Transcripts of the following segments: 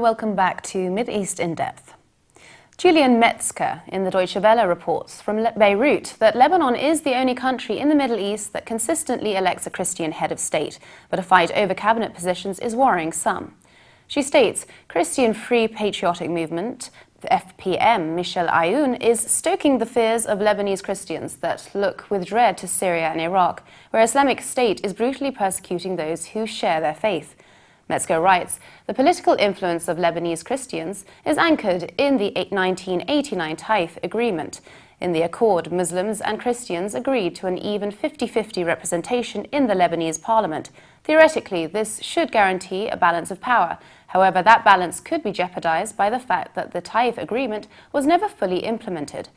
and welcome back to Middle East in Depth. Julian Metzger in the Deutsche Welle reports from Beirut that Lebanon is the only country in the Middle East that consistently elects a Christian head of state, but a fight over cabinet positions is worrying some. She states, Christian Free Patriotic Movement, the FPM, Michel Aoun, is stoking the fears of Lebanese Christians that look with dread to Syria and Iraq, where Islamic State is brutally persecuting those who share their faith. Metzger writes, the political influence of Lebanese Christians is anchored in the 1989 Taif Agreement. In the accord, Muslims and Christians agreed to an even 50-50 representation in the Lebanese parliament. Theoretically, this should guarantee a balance of power. However, that balance could be jeopardized by the fact that the Taif Agreement was never fully implemented.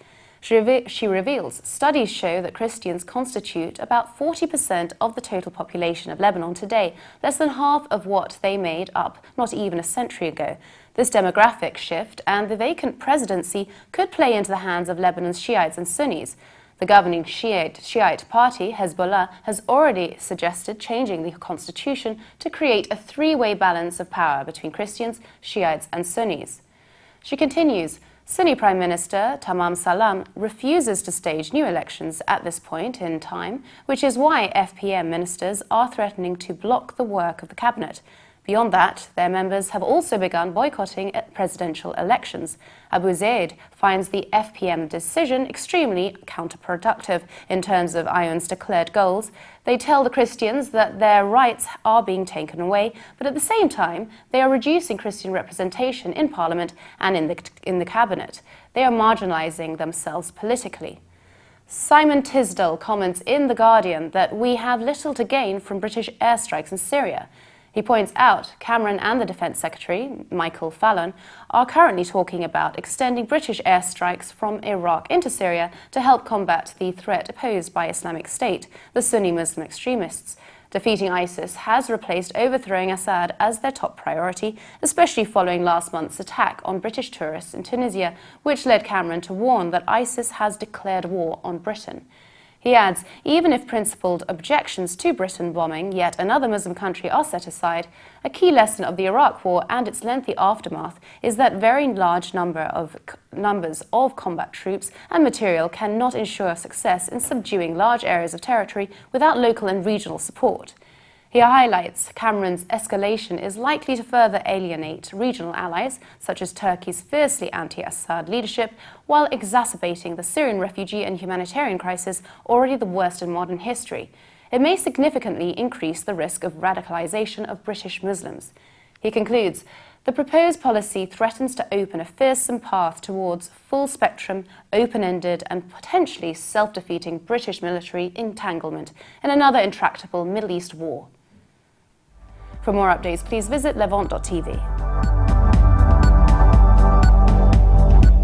She reveals studies show that Christians constitute about 40% of the total population of Lebanon today, less than half of what they made up not even a century ago. This demographic shift and the vacant presidency could play into the hands of Lebanon's Shiites and Sunnis. The governing Shiite party, Hezbollah, has already suggested changing the constitution to create a three-way balance of power between Christians, Shiites and Sunnis. She continues, Sunni Prime Minister Tamam Salam refuses to stage new elections at this point in time, which is why FPM ministers are threatening to block the work of the cabinet. Beyond that, their members have also begun boycotting presidential elections. Abu Zaid finds the FPM decision extremely counterproductive in terms of Aoun's declared goals. They tell the Christians that their rights are being taken away, but at the same time, they are reducing Christian representation in parliament and in the cabinet. They are marginalizing themselves politically. Simon Tisdall comments in The Guardian that we have little to gain from British airstrikes in Syria. He points out Cameron and the Defence Secretary, Michael Fallon, are currently talking about extending British airstrikes from Iraq into Syria to help combat the threat posed by Islamic State, the Sunni Muslim extremists. Defeating ISIS has replaced overthrowing Assad as their top priority, especially following last month's attack on British tourists in Tunisia, which led Cameron to warn that ISIS has declared war on Britain. He adds, even if principled objections to Britain bombing yet another Muslim country are set aside, a key lesson of the Iraq War and its lengthy aftermath is that very large numbers of combat troops and material cannot ensure success in subduing large areas of territory without local and regional support. He highlights Cameron's escalation is likely to further alienate regional allies, such as Turkey's fiercely anti-Assad leadership, while exacerbating the Syrian refugee and humanitarian crisis, already the worst in modern history. It may significantly increase the risk of radicalization of British Muslims. He concludes, the proposed policy threatens to open a fearsome path towards full-spectrum, open-ended and potentially self-defeating British military entanglement in another intractable Middle East war. For more updates, please visit levant.tv.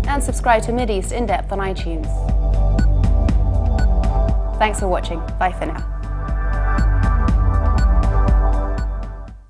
And subscribe to Middle East in Depth on iTunes. Thanks for watching. Bye for now.